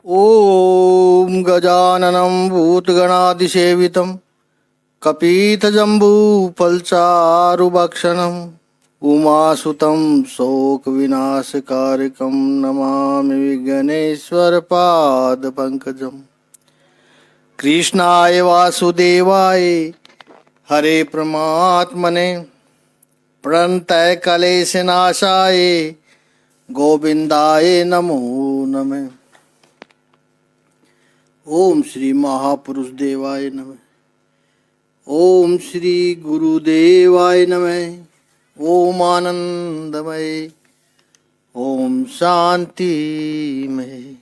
ॐ गजाननं भूतगणादिसेवितं कपीतजम्बूफलचारुभक्षणम् उमासुतं शोकविनाशकारकं नमामि विघ्नेश्वरपादपङ्कजम्। कृष्णाय वासुदेवाय हरे परमात्मने प्रणतय क्लेशनाशाय गोविंदाय नमो नमः। ओम श्री महापुरुष देवाय नमः। ओम श्री गुरुदेवाय नमः। ओम आनंदमय। ओम शांतिमय।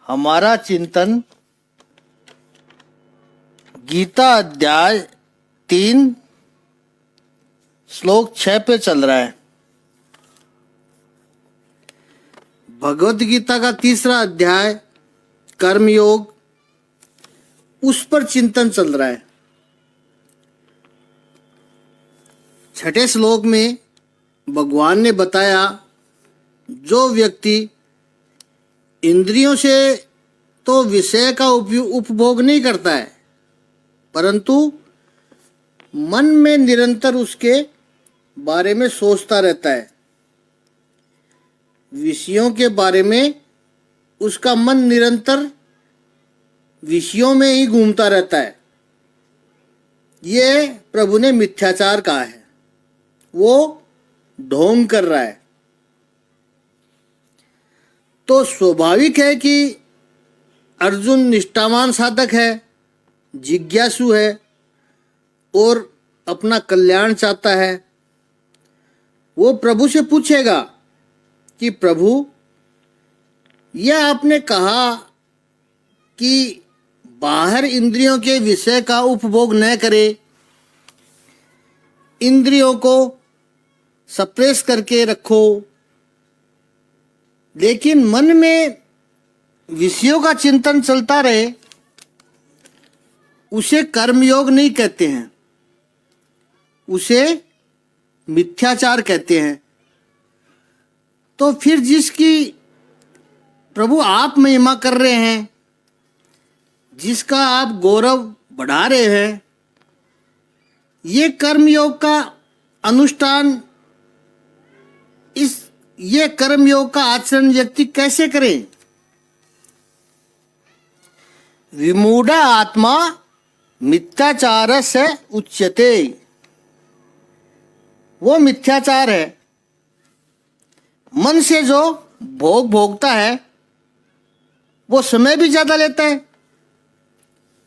हमारा चिंतन गीता अध्याय 3 श्लोक 6 पे चल रहा है। भगवत गीता का तीसरा अध्याय कर्मयोग, उस पर चिंतन चल रहा है। छठे श्लोक में भगवान ने बताया जो व्यक्ति इंद्रियों से तो विषय का उपभोग नहीं करता है, परंतु मन में निरंतर उसके बारे में सोचता रहता है, विषयों के बारे में उसका मन निरंतर विषयों में ही घूमता रहता है, ये प्रभु ने मिथ्याचार कहा है। वो ढोंग कर रहा है। तो स्वाभाविक है कि अर्जुन निष्ठावान साधक है, जिज्ञासु है और अपना कल्याण चाहता है। वो प्रभु से पूछेगा कि प्रभु, यह आपने कहा कि बाहर इंद्रियों के विषय का उपभोग न करे, इंद्रियों को सप्रेस करके रखो, लेकिन मन में विषयों का चिंतन चलता रहे, उसे कर्मयोग नहीं कहते हैं, उसे मिथ्याचार कहते हैं। तो फिर जिसकी प्रभु आप महिमा कर रहे हैं, जिसका आप गौरव बढ़ा रहे हैं, ये कर्मयोग का अनुष्ठान, ये कर्मयोग का आचरण व्यक्ति कैसे करे? विमूढ़ आत्मा मिथ्याचार से उच्यते। वो मिथ्याचार है। मन से जो भोग भोगता है वो समय भी ज्यादा लेता है,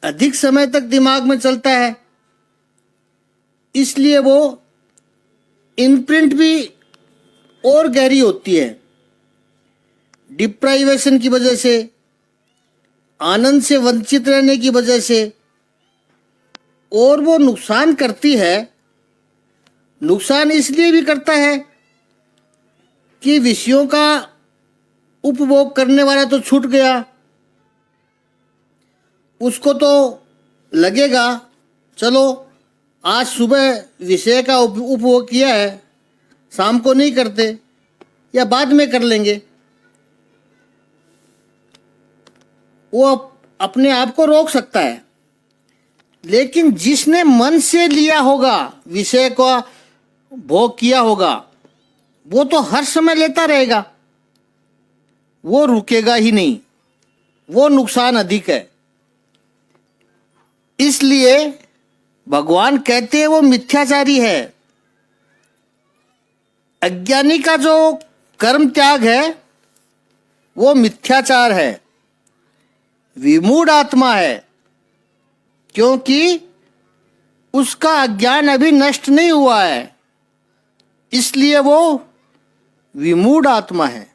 अधिक समय तक दिमाग में चलता है, इसलिए वो इम्प्रिंट भी और गहरी होती है। डिप्राइवेशन की वजह से, आनंद से वंचित रहने की वजह से, और वो नुकसान करती है। नुकसान इसलिए भी करता है कि विषयों का उपभोग करने वाला तो छूट गया, उसको तो लगेगा चलो आज सुबह विषय का उपभोग किया है, शाम को नहीं करते या बाद में कर लेंगे। वो अपने आप को रोक सकता है। लेकिन जिसने मन से लिया होगा, विषय का भोग किया होगा, वो तो हर समय लेता रहेगा, वो रुकेगा ही नहीं, वो नुकसान अधिक है। इसलिए भगवान कहते हैं वो मिथ्याचारी है। अज्ञानी का जो कर्म त्याग है वो मिथ्याचार है, विमूढ़ आत्मा है, क्योंकि उसका अज्ञान अभी नष्ट नहीं हुआ है, इसलिए वो विमूढ़ आत्मा है।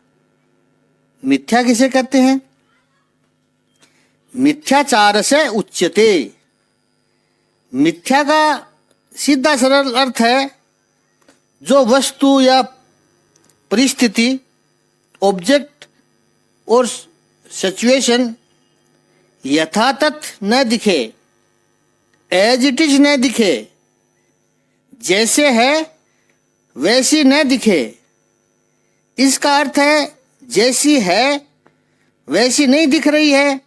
मिथ्या किसे कहते हैं? मिथ्याचार से उच्यते। मिथ्या का सीधा सरल अर्थ है जो वस्तु या परिस्थिति, ऑब्जेक्ट और सिचुएशन यथातथ न दिखे, एज इट इज न दिखे, जैसे है वैसी न दिखे। इसका अर्थ है जैसी है वैसी नहीं दिख रही है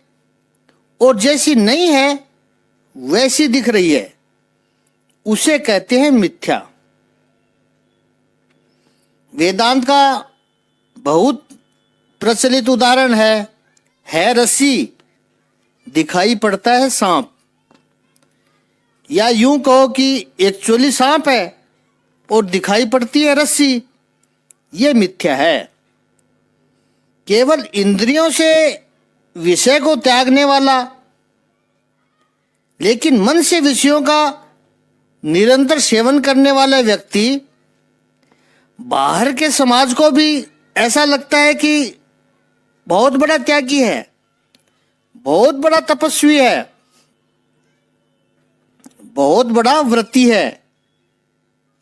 और जैसी नहीं है वैसी दिख रही है, उसे कहते हैं मिथ्या। वेदांत का बहुत प्रचलित उदाहरण है रस्सी, दिखाई पड़ता है सांप। या यूं कहो कि एक्चुअली सांप है और दिखाई पड़ती है रस्सी, ये मिथ्या है। केवल इंद्रियों से विषय को त्यागने वाला, लेकिन मन से विषयों का निरंतर सेवन करने वाला व्यक्ति बाहर के समाज को भी ऐसा लगता है कि बहुत बड़ा त्यागी है, बहुत बड़ा तपस्वी है, बहुत बड़ा व्रती है,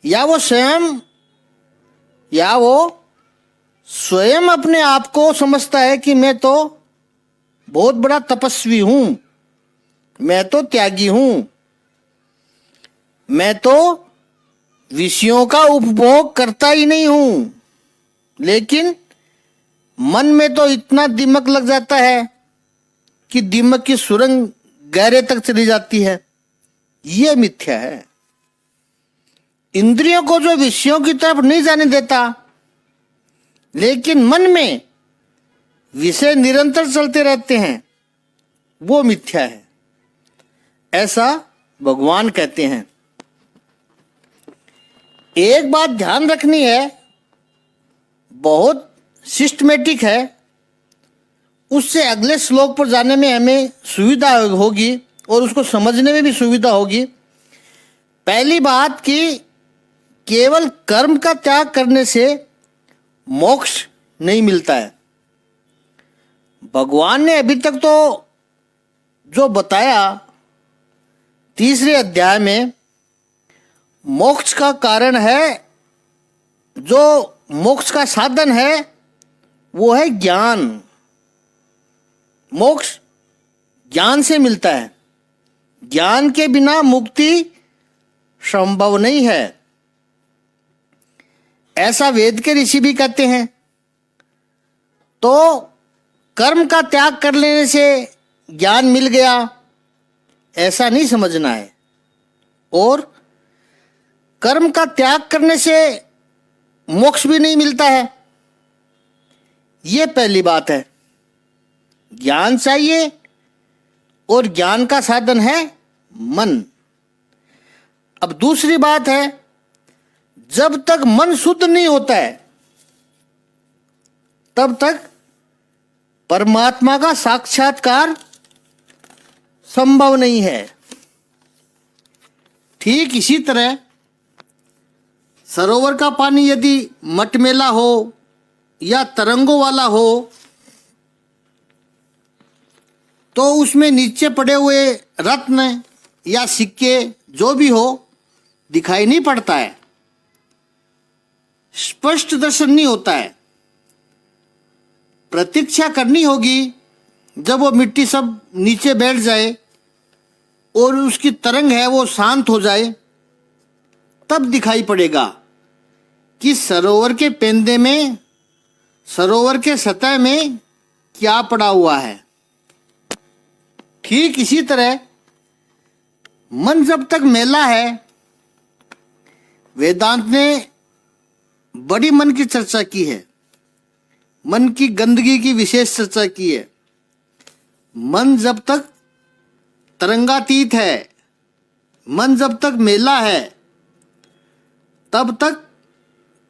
या वो स्वयं अपने आप को समझता है कि मैं तो बहुत बड़ा तपस्वी हूं, मैं तो त्यागी हूं, मैं तो विषयों का उपभोग करता ही नहीं हूं। लेकिन मन में तो इतना दिमक लग जाता है कि दिमक की सुरंग गहरे तक चली जाती है। यह मिथ्या है। इंद्रियों को जो विषयों की तरफ नहीं जाने देता, लेकिन मन में विषय निरंतर चलते रहते हैं, वो मिथ्या है, ऐसा भगवान कहते हैं। एक बात ध्यान रखनी है, बहुत सिस्टमेटिक है, उससे अगले श्लोक पर जाने में हमें सुविधा होगी और उसको समझने में भी सुविधा होगी। पहली बात कि केवल कर्म का त्याग करने से मोक्ष नहीं मिलता है। भगवान ने अभी तक तो जो बताया तीसरे अध्याय में, मोक्ष का कारण है, जो मोक्ष का साधन है वो है ज्ञान। मोक्ष ज्ञान से मिलता है, ज्ञान के बिना मुक्ति संभव नहीं है, ऐसा वेद के ऋषि भी कहते हैं। तो कर्म का त्याग कर लेने से ज्ञान मिल गया, ऐसा नहीं समझना है। और कर्म का त्याग करने से मोक्ष भी नहीं मिलता है, ये पहली बात है। ज्ञान चाहिए और ज्ञान का साधन है मन। अब दूसरी बात है, जब तक मन शुद्ध नहीं होता है तब तक परमात्मा का साक्षात्कार संभव नहीं है। ठीक इसी तरह सरोवर का पानी यदि मटमैला हो या तरंगों वाला हो तो उसमें नीचे पड़े हुए रत्न या सिक्के जो भी हो दिखाई नहीं पड़ता है, स्पष्ट दर्शन नहीं होता है। प्रतीक्षा करनी होगी जब वो मिट्टी सब नीचे बैठ जाए और उसकी तरंग है वो शांत हो जाए, तब दिखाई पड़ेगा कि सरोवर के पेंदे में, सरोवर के सतह में क्या पड़ा हुआ है। ठीक इसी तरह मन जब तक मैला है, वेदांत ने बड़ी मन की चर्चा की है, मन की गंदगी की विशेष चर्चा की है। मन जब तक तरंगातीत है, मन जब तक मैला है, तब तक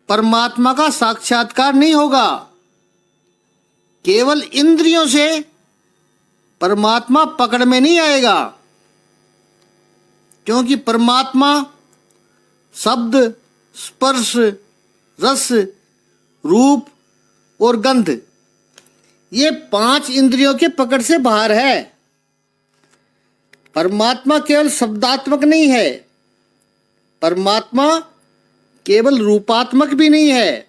परमात्मा का साक्षात्कार नहीं होगा। केवल इंद्रियों से परमात्मा पकड़ में नहीं आएगा, क्योंकि परमात्मा शब्द, स्पर्श, रस, रूप और गंध, ये 5 इंद्रियों के पकड़ से बाहर है। परमात्मा केवल शब्दात्मक नहीं है, परमात्मा केवल रूपात्मक भी नहीं है,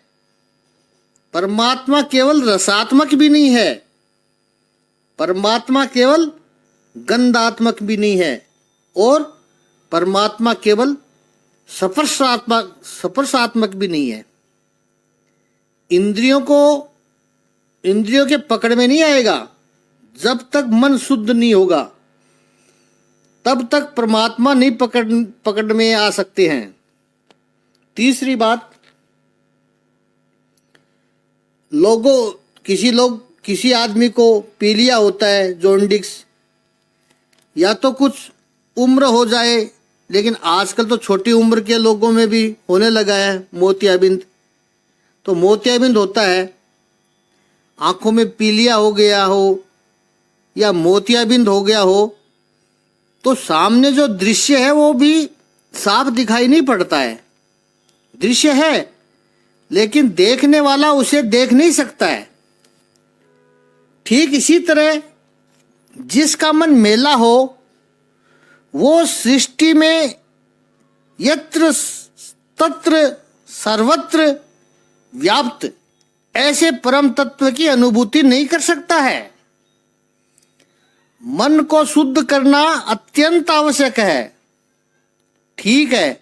परमात्मा केवल रसात्मक भी नहीं है, परमात्मा केवल गंधात्मक भी नहीं है, और परमात्मा केवल स्पर्शात्मक भी नहीं है। इंद्रियों को इंद्रियों के पकड़ में नहीं आएगा। जब तक मन शुद्ध नहीं होगा तब तक परमात्मा नहीं पकड़ में आ सकते हैं। तीसरी बात, किसी आदमी को पीलिया होता है, जॉन्डिस, या तो कुछ उम्र हो जाए, लेकिन आजकल तो छोटी उम्र के लोगों में भी होने लगा है मोतियाबिंद। तो मोतियाबिंद होता है, आंखों में पीलिया हो गया हो या मोतियाबिंद हो गया हो, तो सामने जो दृश्य है वो भी साफ दिखाई नहीं पड़ता है। दृश्य है लेकिन देखने वाला उसे देख नहीं सकता है। ठीक इसी तरह जिसका मन मेला हो वो सृष्टि में यत्र तत्र सर्वत्र व्याप्त ऐसे परम तत्व की अनुभूति नहीं कर सकता है। मन को शुद्ध करना अत्यंत आवश्यक है। ठीक है।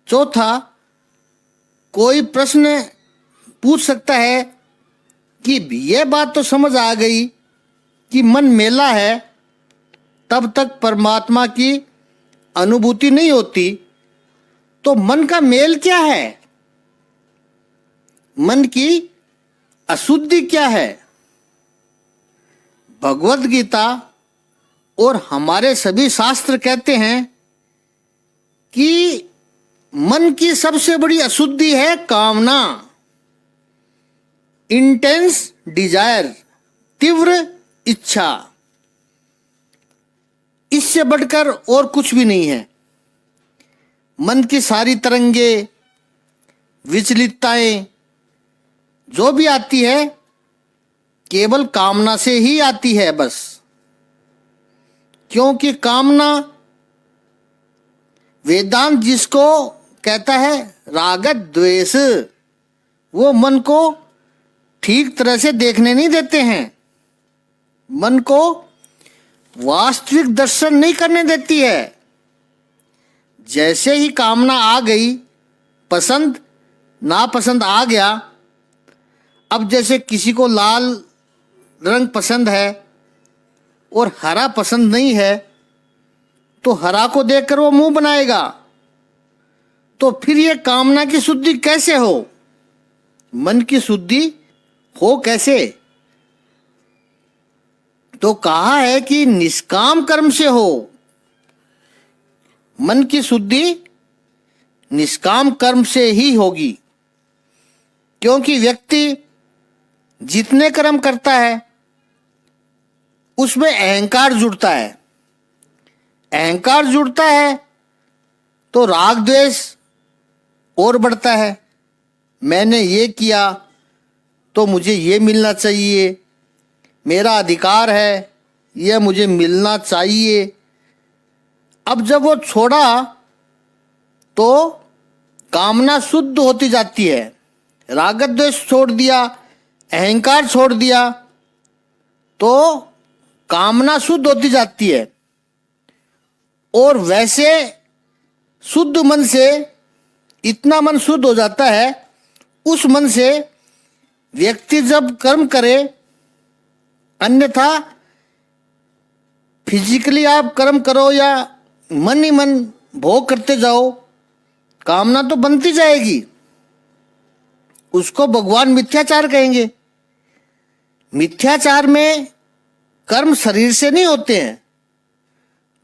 चौथा, कोई प्रश्न पूछ सकता है कि यह बात तो समझ आ गई कि मन मेला है, तब तक परमात्मा की अनुभूति नहीं होती, तो मन का मेल क्या है? मन की अशुद्धि क्या है? भगवत गीता और हमारे सभी शास्त्र कहते हैं कि मन की सबसे बड़ी अशुद्धि है कामना, इंटेंस डिजायर, तीव्र इच्छा। इससे बढ़कर और कुछ भी नहीं है। मन की सारी तरंगे, विचलितताएं जो भी आती है केवल कामना से ही आती है बस। क्योंकि कामना, वेदांत जिसको कहता है राग द्वेष, वो मन को ठीक तरह से देखने नहीं देते हैं, मन को वास्तविक दर्शन नहीं करने देती है। जैसे ही कामना आ गई, पसंद नापसंद आ गया। अब जैसे किसी को लाल रंग पसंद है और हरा पसंद नहीं है, तो हरा को देखकर वो मुंह बनाएगा। तो फिर ये कामना की शुद्धि कैसे हो? मन की शुद्धि हो कैसे? तो कहा है कि निष्काम कर्म से हो। मन की शुद्धि निष्काम कर्म से ही होगी। क्योंकि व्यक्ति जितने कर्म करता है उसमें अहंकार जुड़ता है। अहंकार जुड़ता है तो राग द्वेष और बढ़ता है। मैंने ये किया तो मुझे ये मिलना चाहिए, मेरा अधिकार है, यह मुझे मिलना चाहिए। अब जब वो छोड़ा तो कामना शुद्ध होती जाती है। राग द्वेष छोड़ दिया, अहंकार छोड़ दिया, तो कामना शुद्ध होती जाती है। और वैसे शुद्ध मन से इतना मन शुद्ध हो जाता है, उस मन से व्यक्ति जब कर्म करे, अन्यथा फिजिकली आप कर्म करो या मन ही मन भोग करते जाओ, कामना तो बनती जाएगी। उसको भगवान मिथ्याचार कहेंगे। मिथ्याचार में कर्म शरीर से नहीं होते हैं,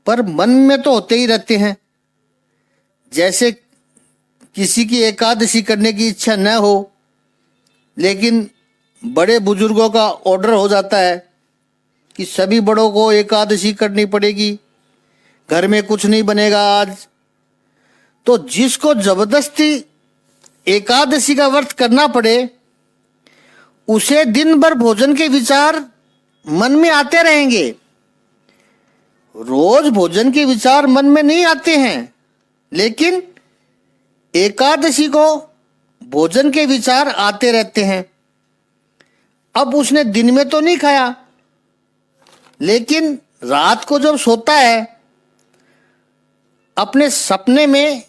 पर मन में तो होते ही रहते हैं। जैसे किसी की एकादशी करने की इच्छा न हो, लेकिन बड़े बुजुर्गों का ऑर्डर हो जाता है कि सभी बड़ों को एकादशी करनी पड़ेगी, घर में कुछ नहीं बनेगा आज। तो जिसको जबरदस्ती एकादशी का व्रत करना पड़े, उसे दिन भर भोजन के विचार मन में आते रहेंगे। रोज भोजन के विचार मन में नहीं आते हैं, लेकिन एकादशी को भोजन के विचार आते रहते हैं। अब उसने दिन में तो नहीं खाया, लेकिन रात को जब सोता है, अपने सपने में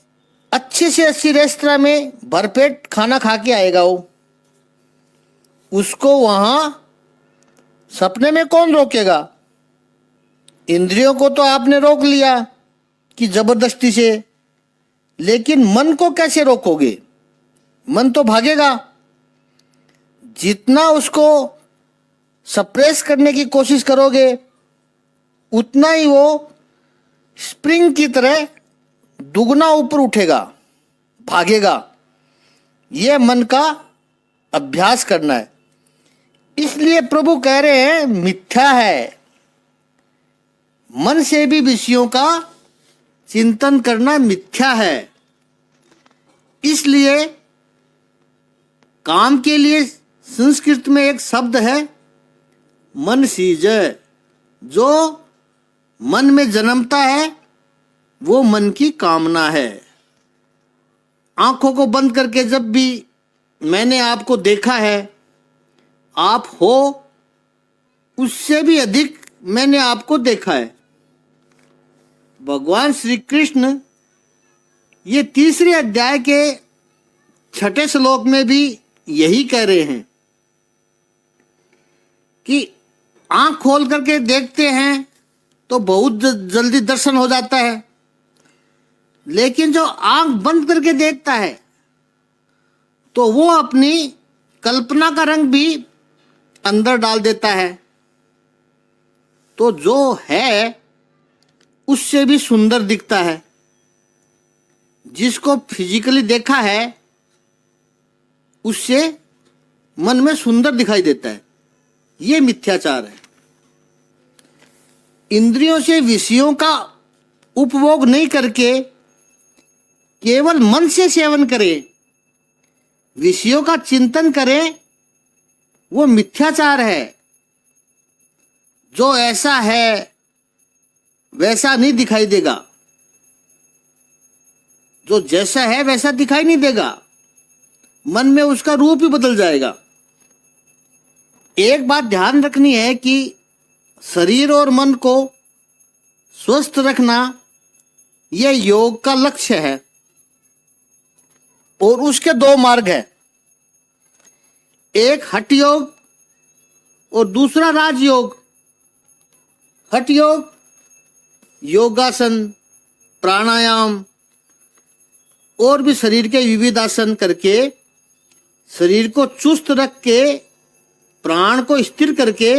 अच्छी से अच्छी रेस्तरां में भरपेट खाना खा के आएगा वो। उसको वहां सपने में कौन रोकेगा? इंद्रियों को तो आपने रोक लिया कि जबरदस्ती से, लेकिन मन को कैसे रोकोगे? मन तो भागेगा। जितना उसको सप्रेस करने की कोशिश करोगे उतना ही वो स्प्रिंग की तरह दुगना ऊपर उठेगा, भागेगा। ये मन का अभ्यास करना है। इसलिए प्रभु कह रहे हैं मिथ्या है। मन से भी विषयों का चिंतन करना मिथ्या है। इसलिए काम के लिए संस्कृत में एक शब्द है मन सीजय। जो मन में जन्मता है वो मन की कामना है। आंखों को बंद करके जब भी मैंने आपको देखा है, आप हो उससे भी अधिक मैंने आपको देखा है। भगवान श्री कृष्ण ये 3 अध्याय के 6 श्लोक में भी यही कह रहे हैं कि आंख खोल करके देखते हैं तो बहुत जल्दी दर्शन हो जाता है, लेकिन जो आंख बंद करके देखता है तो वो अपनी कल्पना का रंग भी अंदर डाल देता है, तो जो है उससे भी सुंदर दिखता है। जिसको फिजिकली देखा है उससे मन में सुंदर दिखाई देता है। ये मिथ्याचार है। इंद्रियों से विषयों का उपभोग नहीं करके केवल मन से सेवन करें, विषयों का चिंतन करें, वो मिथ्याचार है। जो ऐसा है वैसा नहीं दिखाई देगा, जो जैसा है वैसा दिखाई नहीं देगा, मन में उसका रूप ही बदल जाएगा। एक बात ध्यान रखनी है कि शरीर और मन को स्वस्थ रखना यह योग का लक्ष्य है, और उसके 2 मार्ग है, एक हठ योग और दूसरा राजयोग। हठ योग योगासन, प्राणायाम और भी शरीर के विविध आसन करके, शरीर को चुस्त रख के, प्राण को स्थिर करके,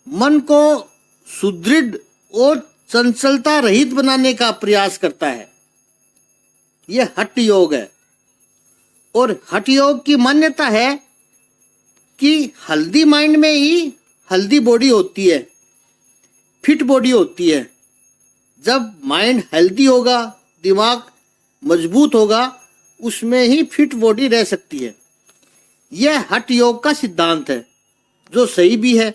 मन को सुदृढ़ और चंचलता रहित बनाने का प्रयास करता है। यह हठ योग है। और हठ योग की मान्यता है कि हेल्दी माइंड में ही हेल्दी बॉडी होती है, फिट बॉडी होती है। जब माइंड हेल्दी होगा, दिमाग मजबूत होगा, उसमें ही फिट बॉडी रह सकती है। यह हठ योग का सिद्धांत है, जो सही भी है।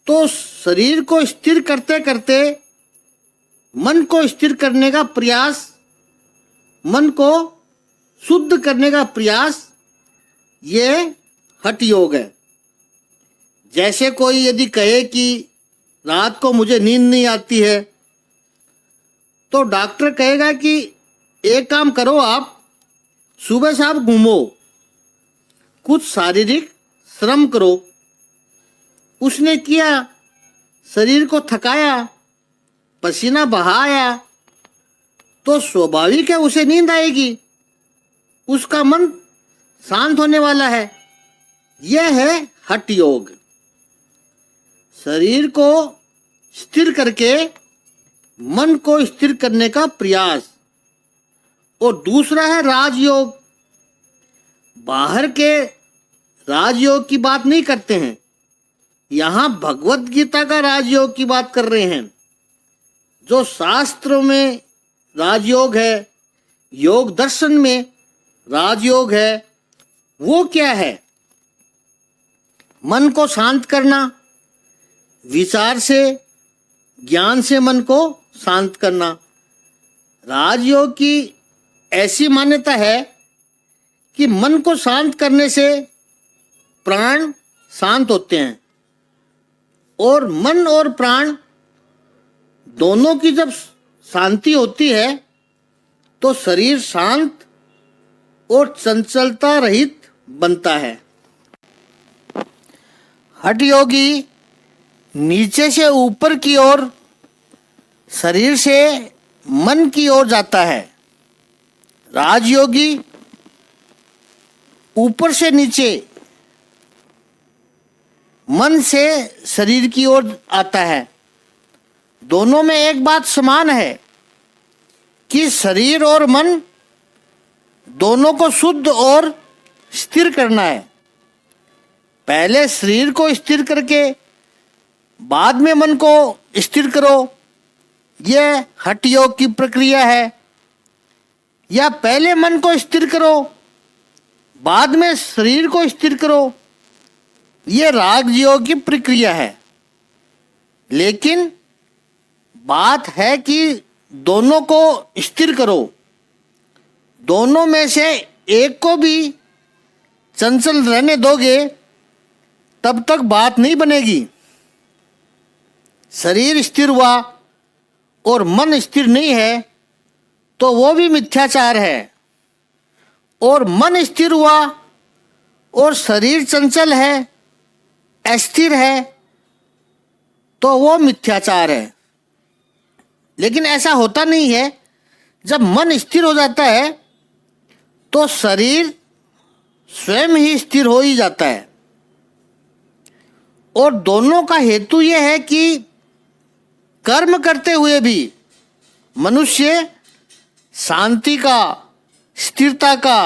तो शरीर को स्थिर करते करते मन को स्थिर करने का प्रयास, मन को शुद्ध करने का प्रयास, ये हठ योग है। जैसे कोई यदि कहे कि रात को मुझे नींद नहीं आती है, तो डॉक्टर कहेगा कि एक काम करो, आप सुबह से आप घूमो, कुछ शारीरिक श्रम करो। उसने किया, शरीर को थकाया, पसीना बहाया, तो स्वाभाविक है उसे नींद आएगी, उसका मन शांत होने वाला है। यह है हठ योग। शरीर को स्थिर करके मन को स्थिर करने का प्रयास। और दूसरा है राजयोग। बाहर के राजयोग की बात नहीं करते हैं, यहां भगवत गीता का राजयोग की बात कर रहे हैं। जो शास्त्रों में राजयोग है, योग दर्शन में राजयोग है, वो क्या है? मन को शांत करना, विचार से, ज्ञान से मन को शांत करना। राजयोग की ऐसी मान्यता है कि मन को शांत करने से प्राण शांत होते हैं, और मन और प्राण दोनों की जब शांति होती है तो शरीर शांत और चंचलता रहित बनता है। हठ योगी नीचे से ऊपर की ओर, शरीर से मन की ओर जाता है। राजयोगी ऊपर से नीचे, मन से शरीर की ओर आता है। दोनों में एक बात समान है कि शरीर और मन दोनों को शुद्ध और स्थिर करना है। पहले शरीर को स्थिर करके बाद में मन को स्थिर करो, यह हठ योग की प्रक्रिया है। या पहले मन को स्थिर करो बाद में शरीर को स्थिर करो, यह राजयोग की प्रक्रिया है। लेकिन बात है कि दोनों को स्थिर करो। दोनों में से एक को भी चंचल रहने दोगे तब तक बात नहीं बनेगी। शरीर स्थिर हुआ और मन स्थिर नहीं है तो वो भी मिथ्याचार है, और मन स्थिर हुआ और शरीर चंचल है, अस्थिर है, तो वो मिथ्याचार है। लेकिन ऐसा होता नहीं है। जब मन स्थिर हो जाता है तो शरीर स्वयं ही स्थिर हो ही जाता है। और दोनों का हेतु यह है कि कर्म करते हुए भी मनुष्य शांति का, स्थिरता का,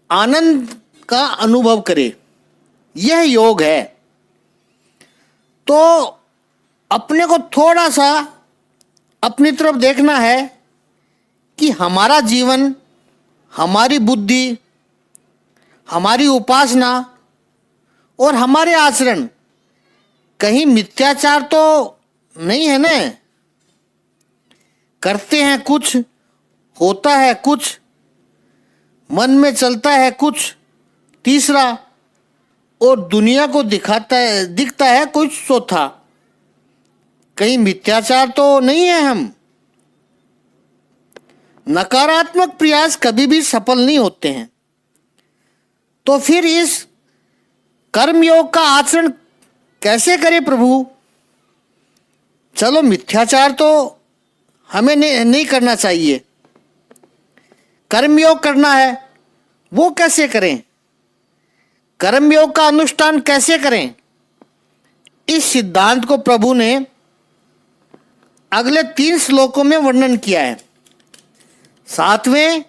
आनंद का अनुभव करे। यह योग है। तो अपने को थोड़ा सा अपनी तरफ देखना है कि हमारा जीवन, हमारी बुद्धि, हमारी उपासना और हमारे आचरण कहीं मिथ्याचार तो नहीं है ना। करते हैं कुछ, होता है कुछ, मन में चलता है कुछ तीसरा, और दुनिया को दिखता है कुछ चौथा। कहीं मिथ्याचार तो नहीं है हम। नकारात्मक प्रयास कभी भी सफल नहीं होते हैं। तो फिर इस कर्मयोग का आचरण कैसे करें प्रभु? चलो, मिथ्याचार तो हमें नहीं करना चाहिए। कर्मयोग करना है, वो कैसे करें? कर्मयोग का अनुष्ठान कैसे करें? इस सिद्धांत को प्रभु ने अगले 3 श्लोकों में वर्णन किया है। 7वें,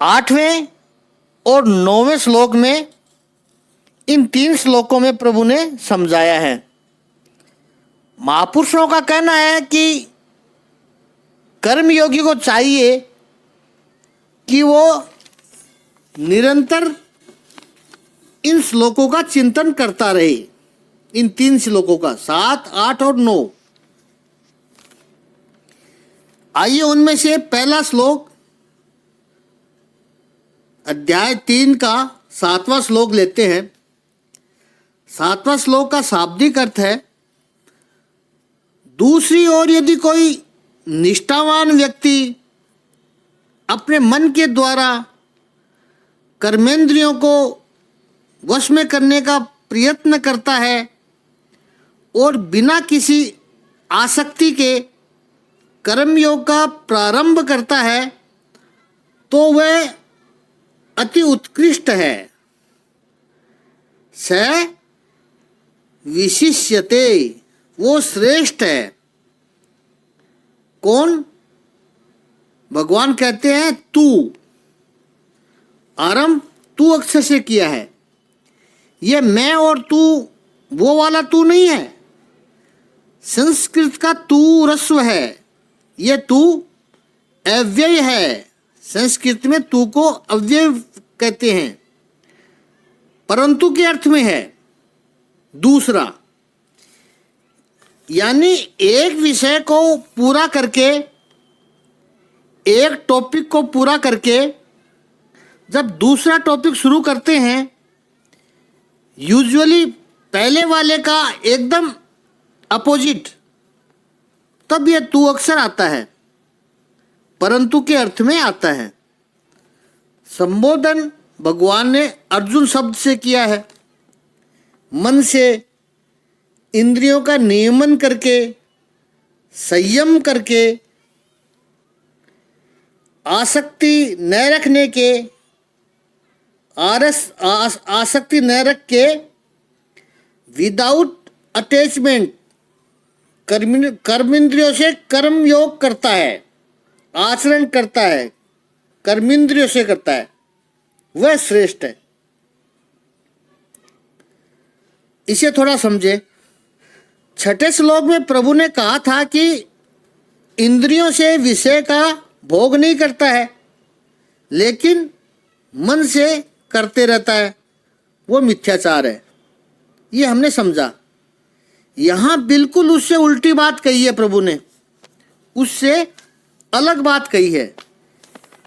8वें और 9वें श्लोक में इन 3 श्लोकों में प्रभु ने समझाया है। महापुरुषों का कहना है कि कर्मयोगी को चाहिए कि वो निरंतर इन श्लोकों का चिंतन करता रहे। इन 3 श्लोकों का, 7, 8 और 9। आइए उनमें से पहला श्लोक अध्याय 3 का 7वां श्लोक लेते हैं। 7वां श्लोक का शाब्दिक अर्थ है, दूसरी ओर यदि कोई निष्ठावान व्यक्ति अपने मन के द्वारा कर्मेंद्रियों को वश में करने का प्रयत्न करता है और बिना किसी आसक्ति के कर्मयोग का प्रारंभ करता है तो वह अति उत्कृष्ट है। स विशिष्यते, वो श्रेष्ठ है। कौन? भगवान कहते हैं तू। आरंभ तू अक्षर से किया है। ये मैं और तू वो वाला तू नहीं है। संस्कृत का तू ह्रस्व है। ये तू अव्यय है। संस्कृत में तू को अव्यय कहते हैं, परंतु के अर्थ में है। दूसरा, यानी एक विषय को पूरा करके, एक टॉपिक को पूरा करके जब दूसरा टॉपिक शुरू करते हैं, यूजुअली पहले वाले का एकदम अपोजिट, तब यह तू अक्षर आता है, परंतु के अर्थ में आता है। संबोधन भगवान ने अर्जुन शब्द से किया है। मन से इंद्रियों का नियमन करके, संयम करके, आसक्ति न रखने के, आसक्ति न रख के, विदाउट अटैचमेंट कर्म इंद्रियों से कर्म योग करता है, आचरण करता है, कर्मेंद्रियों से करता है, वह श्रेष्ठ है। इसे थोड़ा समझे। छठे श्लोक में प्रभु ने कहा था कि इंद्रियों से विषय का भोग नहीं करता है, लेकिन मन से करते रहता है, वो मिथ्याचार है। ये हमने समझा। यहाँ बिल्कुल उससे उल्टी बात कही है प्रभु ने, उससे अलग बात कही है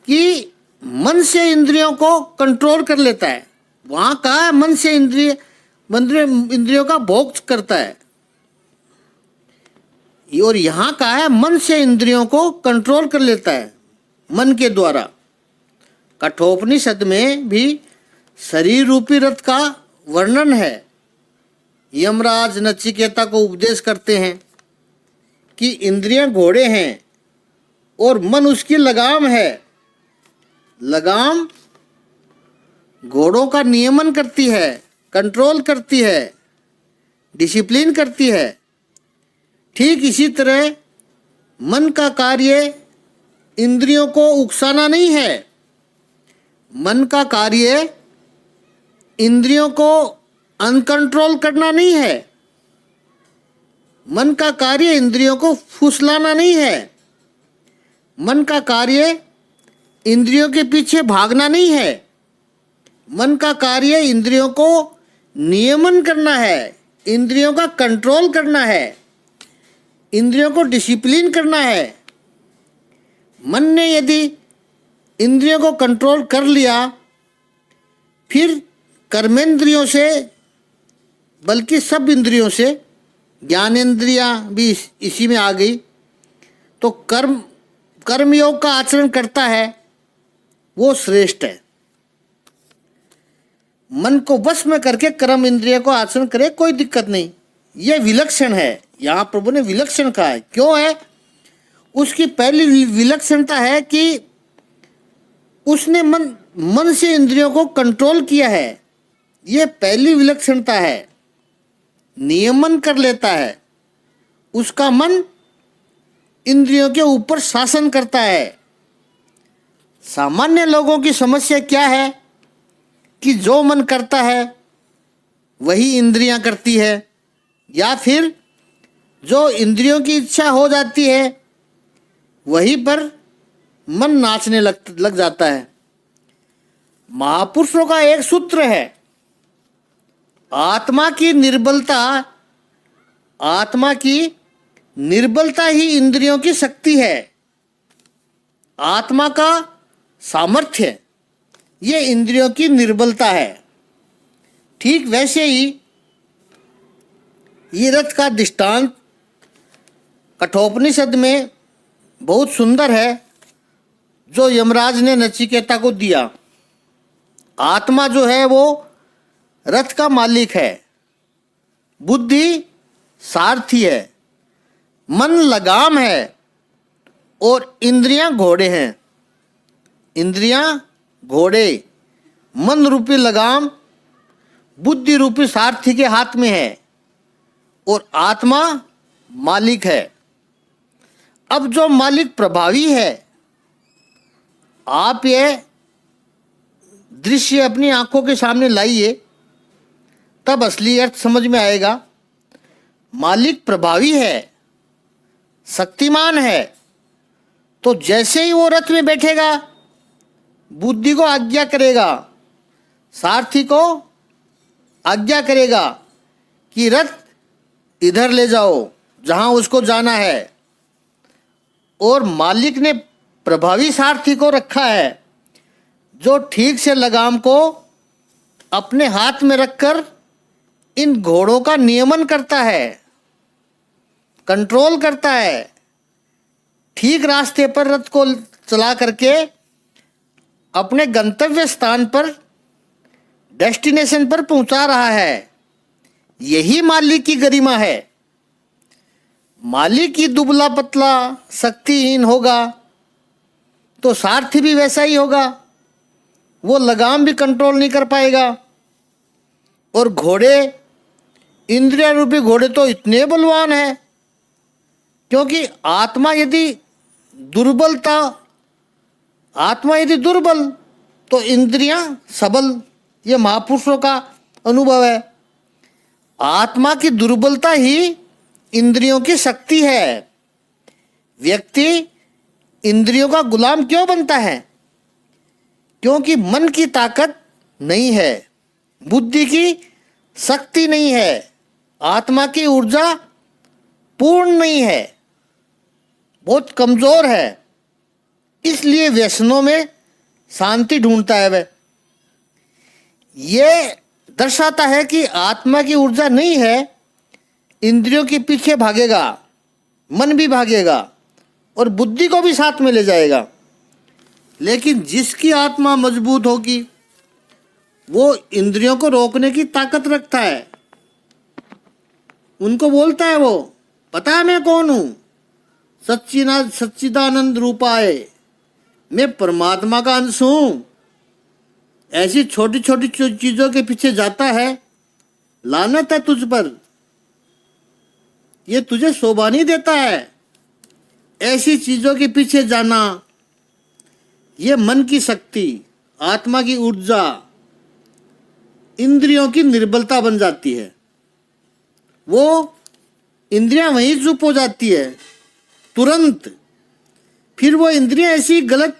कि मन से इंद्रियों को कंट्रोल कर लेता है। वहाँ कहा है मन से इंद्रियों का भोग करता है, और यहाँ कहा है मन से इंद्रियों को कंट्रोल कर लेता है, मन के द्वारा। कठोपनिषद में भी शरीर रूपी रथ का वर्णन है। यमराज नचिकेता को उपदेश करते हैं कि इंद्रियां घोड़े हैं और मन उसकी लगाम है। लगाम घोड़ों का नियमन करती है, कंट्रोल करती है, डिसिप्लिन करती है। ठीक इसी तरह मन का कार्य इंद्रियों को उकसाना नहीं है। मन का कार्य इंद्रियों को अनकंट्रोल करना नहीं है। मन का कार्य इंद्रियों को फुसलाना नहीं है। मन का कार्य इंद्रियों के पीछे भागना नहीं है। मन का कार्य इंद्रियों को नियमन करना है, इंद्रियों का कंट्रोल करना है, इंद्रियों को डिसिप्लिन करना है। मन ने यदि इंद्रियों को कंट्रोल कर लिया, फिर कर्मेंद्रियों से, बल्कि सब इंद्रियों से, ज्ञानेंद्रियां भी इसी में आ गई, तो कर्मयोग का आचरण करता है, वो श्रेष्ठ है। मन को वश में करके कर्म इंद्रिय को आचरण करे, कोई दिक्कत नहीं, यह विलक्षण है। यहाँ प्रभु ने विलक्षण कहा है। क्यों है? उसकी पहली विलक्षणता है कि उसने मन से इंद्रियों को कंट्रोल किया है। यह पहली विलक्षणता है। नियमन कर लेता है, उसका मन इंद्रियों के ऊपर शासन करता है। सामान्य लोगों की समस्या क्या है कि जो मन करता है वही इंद्रियां करती है, या फिर जो इंद्रियों की इच्छा हो जाती है वहीं पर मन नाचने लग जाता है। महापुरुषों का एक सूत्र है, आत्मा की निर्बलता ही इंद्रियों की शक्ति है। आत्मा का सामर्थ्य ये इंद्रियों की निर्बलता है। ठीक वैसे ही ये रथ का दृष्टांत कठोपनिषद में बहुत सुंदर है, जो यमराज ने नचिकेता को दिया। आत्मा जो है वो रथ का मालिक है, बुद्धि सारथी है, मन लगाम है और इंद्रियां घोड़े हैं। इंद्रियां घोड़े, मन रूपी लगाम बुद्धि रूपी सारथी के हाथ में है और आत्मा मालिक है। अब जो मालिक प्रभावी है, आप ये दृश्य अपनी आंखों के सामने लाइए, तब असली अर्थ समझ में आएगा। मालिक प्रभावी है, शक्तिमान है, तो जैसे ही वो रथ में बैठेगा बुद्धि को आज्ञा करेगा, सारथी को आज्ञा करेगा कि रथ इधर ले जाओ जहां उसको जाना है। और मालिक ने प्रभावी सारथी को रखा है, जो ठीक से लगाम को अपने हाथ में रखकर इन घोड़ों का नियमन करता है, कंट्रोल करता है, ठीक रास्ते पर रथ को चला करके अपने गंतव्य स्थान पर डेस्टिनेशन पर पहुंचा रहा है। यही मालिक की गरिमा है। मालिक ही दुबला पतला शक्तिहीन होगा तो सारथी भी वैसा ही होगा। वो लगाम भी कंट्रोल नहीं कर पाएगा। और घोड़े, इंद्रिय रूपी घोड़े तो इतने बलवान है, क्योंकि आत्मा यदि दुर्बल तो इंद्रियां सबल। ये महापुरुषों का अनुभव है। आत्मा की दुर्बलता ही इंद्रियों की शक्ति है। व्यक्ति इंद्रियों का गुलाम क्यों बनता है? क्योंकि मन की ताकत नहीं है, बुद्धि की शक्ति नहीं है, आत्मा की ऊर्जा पूर्ण नहीं है, बहुत कमजोर है। इसलिए व्यसनों में शांति ढूंढता है वह। ये दर्शाता है कि आत्मा की ऊर्जा नहीं है, इंद्रियों के पीछे भागेगा, मन भी भागेगा और बुद्धि को भी साथ में ले जाएगा। लेकिन जिसकी आत्मा मजबूत होगी वो इंद्रियों को रोकने की ताकत रखता है। उनको बोलता है, वो पता है मैं कौन हूं, सच्चिदानंद रूपाए, मैं परमात्मा का अंश हूं। ऐसी छोटी छोटी चीजों के पीछे जाता है, लानत है तुझ पर, ये तुझे शोभा नहीं देता है। ऐसी चीजों के पीछे जाना, ये मन की शक्ति, आत्मा की ऊर्जा, इंद्रियों की निर्बलता बन जाती है। वो इंद्रियां वहीं चुप हो जाती है तुरंत। फिर वो इंद्रियां ऐसी गलत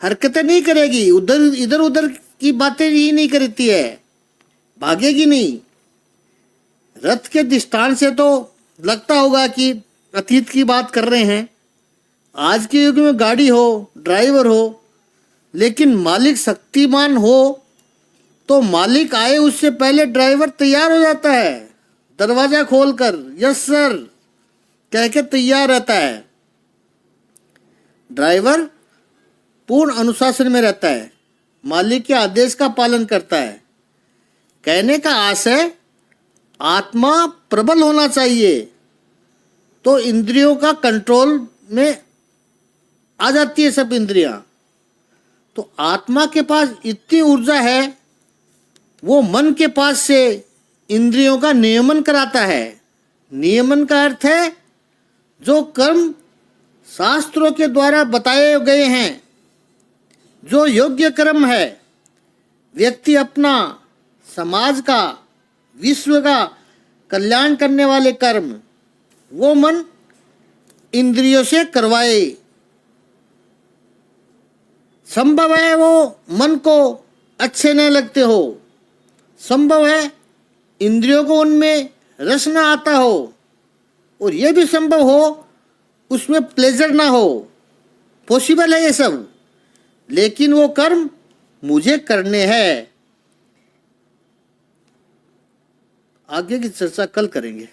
हरकतें नहीं करेगी, इधर उधर की बातें ही नहीं करती है, भागेगी नहीं। रथ के दृष्टांत से तो लगता होगा कि अतीत की बात कर रहे हैं। आज के युग में गाड़ी हो, ड्राइवर हो, लेकिन मालिक शक्तिमान हो तो मालिक आए उससे पहले ड्राइवर तैयार हो जाता है, दरवाजा खोलकर यस सर कह के तैयार रहता है। ड्राइवर पूर्ण अनुशासन में रहता है, मालिक के आदेश का पालन करता है। कहने का आशय, आत्मा प्रबल होना चाहिए तो इंद्रियों का कंट्रोल में आ जाती है सब इंद्रियां। तो आत्मा के पास इतनी ऊर्जा है, वो मन के पास से इंद्रियों का नियमन कराता है। नियमन का अर्थ है जो कर्म शास्त्रों के द्वारा बताए गए हैं, जो योग्य कर्म है, व्यक्ति अपना, समाज का, विश्व का कल्याण करने वाले कर्म, वो मन इंद्रियों से करवाए। संभव है वो मन को अच्छे न लगते हो, संभव है इंद्रियों को उनमें रस न आता हो, और यह भी संभव हो उसमें प्लेजर ना हो। पॉसिबल है ये सब, लेकिन वो कर्म मुझे करने हैं। आगे की चर्चा कल करेंगे।